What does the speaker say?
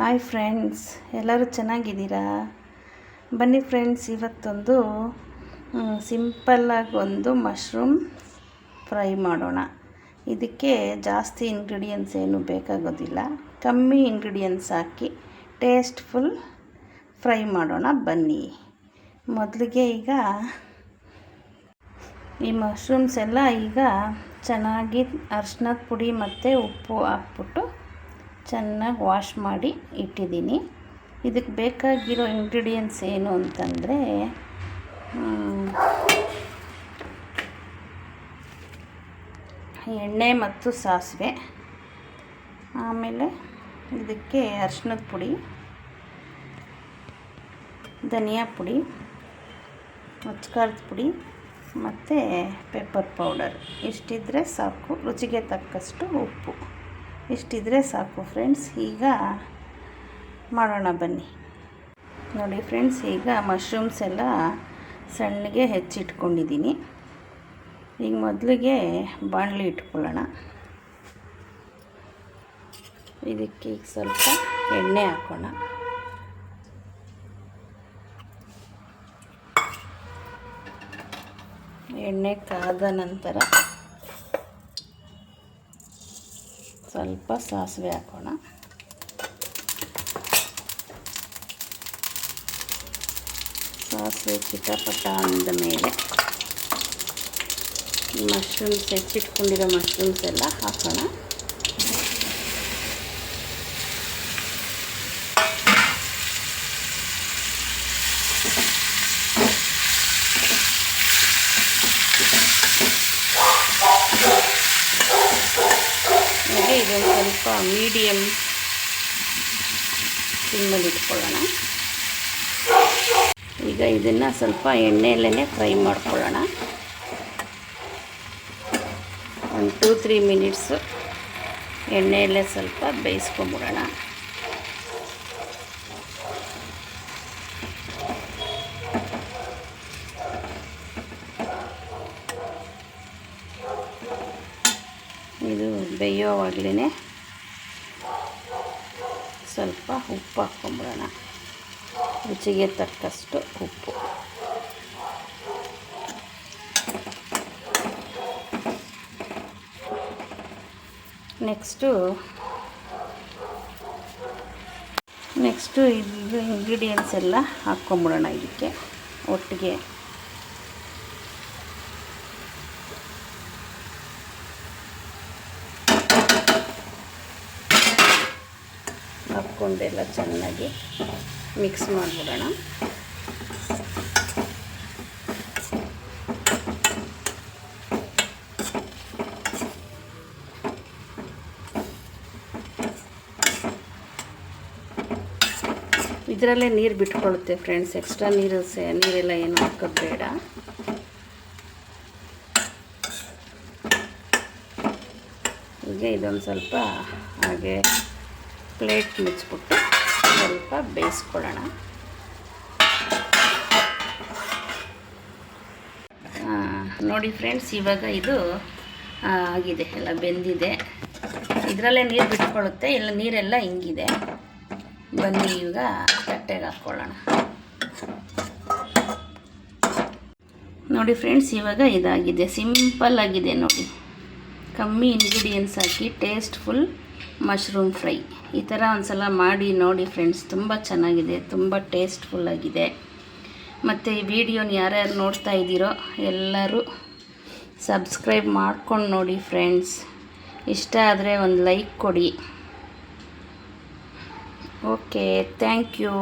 Hi friends, ಎಲ್ಲರೂ ಚೆನ್ನಾಗಿದ್ದೀರಾ? ಬನ್ನಿ ಫ್ರೆಂಡ್ಸ್, ಇವತ್ತೊಂದು ಸಿಂಪಲ್ಲಾಗಿ ಒಂದು ಮಶ್ರೂಮ್ ಫ್ರೈ ಮಾಡೋಣ. ಇದಕ್ಕೆ ಜಾಸ್ತಿ ಇಂಗ್ರೀಡಿಯೆಂಟ್ಸ್ ಏನು ಬೇಕಾಗೋದಿಲ್ಲ, ಕಮ್ಮಿ ಇಂಗ್ರೀಡಿಯೆಂಟ್ಸ್ ಹಾಕಿ ಟೇಸ್ಟ್ಫುಲ್ ಫ್ರೈ ಮಾಡೋಣ. ಬನ್ನಿ, ಮೊದಲಿಗೆ ಈಗ ಈ ಮಶ್ರೂಮ್ಸ್ ಎಲ್ಲ ಈಗ ಚೆನ್ನಾಗಿ ಅರಿಶಿನದ ಪುಡಿ ಮತ್ತು ಉಪ್ಪು ಹಾಕ್ಬಿಟ್ಟು ಚೆನ್ನಾಗಿ ವಾಶ್ ಮಾಡಿ ಇಟ್ಟಿದ್ದೀನಿ. ಇದಕ್ಕೆ ಬೇಕಾಗಿರೋ ಇಂಗ್ರೀಡಿಯೆಂಟ್ಸ್ ಏನು ಅಂತಂದರೆ ಎಣ್ಣೆ ಮತ್ತು ಸಾಸಿವೆ, ಆಮೇಲೆ ಇದಕ್ಕೆ ಅರಿಶಿನದ ಪುಡಿ, ಧನಿಯಾ ಪುಡಿ, ಅಚ್ಕಾರದ ಪುಡಿ ಮತ್ತು ಪೆಪ್ಪರ್ ಪೌಡರ್. ಇಷ್ಟಿದ್ರೆ ಸಾಕು. ರುಚಿಗೆ ತಕ್ಕಷ್ಟು ಉಪ್ಪು, ಇಷ್ಟಿದ್ರೆ ಸಾಕು ಫ್ರೆಂಡ್ಸ್. ಈಗ ಮಾಡೋಣ ಬನ್ನಿ. ನೋಡಿ ಫ್ರೆಂಡ್ಸ್, ಈಗ ಮಶ್ರೂಮ್ಸ್ ಎಲ್ಲ ಸಣ್ಣಗೆ ಹೆಚ್ಚಿಟ್ಕೊಂಡಿದ್ದೀನಿ. ಈಗ ಮೊದಲಿಗೆ ಬಾಣಲಿ ಇಟ್ಕೊಳ್ಳೋಣ. ಇದಕ್ಕೆ ಈಗ ಸ್ವಲ್ಪ ಎಣ್ಣೆ ಹಾಕೋಣ. ಎಣ್ಣೆ ಕಾದ ನಂತರ ಸ್ವಲ್ಪ ಸಾಸಿವೆ ಹಾಕೋಣ. ಸಾಸಿವೆ ಚಿಟಪಟ ಅಂದ ಮೇಲೆ ಮಶ್ರೂಮ್ಸ್, ಹೆಚ್ಚಿಟ್ಕೊಂಡಿರೋ ಮಶ್ರೂಮ್ಸ್ ಎಲ್ಲ ಹಾಕೋಣ. ಇದೊಂದು ಸ್ವಲ್ಪ ಮೀಡಿಯಮ್ ಸಿಮ್ಮಲ್ಲಿ ಇಟ್ಕೊಳ್ಳೋಣ. ಈಗ ಇದನ್ನು ಸ್ವಲ್ಪ ಎಣ್ಣೆಯಲ್ಲೇ ಫ್ರೈ ಮಾಡ್ಕೊಳ್ಳೋಣ. 1-2-3 ಮಿನಿಟ್ಸು ಎಣ್ಣೆಯಲ್ಲೇ ಸ್ವಲ್ಪ ಬೇಯಿಸ್ಕೊಂಬಿಡೋಣ. ಇದು ಬೇಯೋವಾಗಲೇ ಸ್ವಲ್ಪ ಉಪ್ಪು ಹಾಕ್ಕೊಂಬಿಡೋಣ, ರುಚಿಗೆ ತಕ್ಕಷ್ಟು ಉಪ್ಪು. ನೆಕ್ಸ್ಟು ಇದು ಇಂಗ್ರೀಡಿಯೆಂಟ್ಸ್ ಎಲ್ಲ ಹಾಕ್ಕೊಂಬಿಡೋಣ ಇದಕ್ಕೆ ಒಟ್ಟಿಗೆ. ಹಾಕ್ಕೊಂಡೆಲ್ಲ ಚೆನ್ನಾಗಿ ಮಿಕ್ಸ್ ಮಾಡಿಬಿಡೋಣ. ಇದರಲ್ಲೇ ನೀರು ಬಿಟ್ಕೊಳ್ಳುತ್ತೆ ಫ್ರೆಂಡ್ಸ್, ಎಕ್ಸ್ಟ್ರಾ ನೀರೆಲ್ಲ ಏನು ಹಾಕೋದು ಬೇಡ. ಈಗ ಇದೊಂದು ಸ್ವಲ್ಪ ಹಾಗೆ ಪ್ಲೇಟ್ ಮುಚ್ಚಿಬಿಟ್ಟು ಸ್ವಲ್ಪ ಬೇಯಿಸ್ಕೊಳ್ಳೋಣ. ನೋಡಿ ಫ್ರೆಂಡ್ಸ್, ಇವಾಗ ಇದು ಆಗಿದೆ, ಎಲ್ಲ ಬೆಂದಿದೆ. ಇದರಲ್ಲೇ ನೀರು ಬಿಟ್ಕೊಳ್ಳುತ್ತೆ, ಎಲ್ಲ ನೀರೆಲ್ಲ ಹಿಂಗಿದೆ. ಬನ್ನಿ ಈಗ ತಟ್ಟೆಗೆ ಹಾಕ್ಕೊಳ್ಳೋಣ. ನೋಡಿ ಫ್ರೆಂಡ್ಸ್, ಇವಾಗ ಇದಾಗಿದೆ, ಸಿಂಪಲ್ ಆಗಿದೆ ನೋಡಿ. ಕಮ್ಮಿ ಇಂಗ್ರೀಡಿಯೆಂಟ್ಸ್ ಹಾಕಿ ಟೇಸ್ಟ್ಫುಲ್ ಮಶ್ರೂಮ್ ಫ್ರೈ. ಈ ಥರ ಒಂದು ಸಲ ಮಾಡಿ ನೋಡಿ ಫ್ರೆಂಡ್ಸ್, ತುಂಬ ಚೆನ್ನಾಗಿದೆ, ತುಂಬ ಟೇಸ್ಟ್ಫುಲ್ಲಾಗಿದೆ. ಮತ್ತು ಈ ವಿಡಿಯೋನ ಯಾರ್ಯಾರು ನೋಡ್ತಾ ಇದ್ದೀರೋ ಎಲ್ಲರೂ ಸಬ್ಸ್ಕ್ರೈಬ್ ಮಾಡ್ಕೊಂಡು ನೋಡಿ ಫ್ರೆಂಡ್ಸ್. ಇಷ್ಟ ಆದರೆ ಒಂದು ಲೈಕ್ ಕೊಡಿ. Okay, thank you.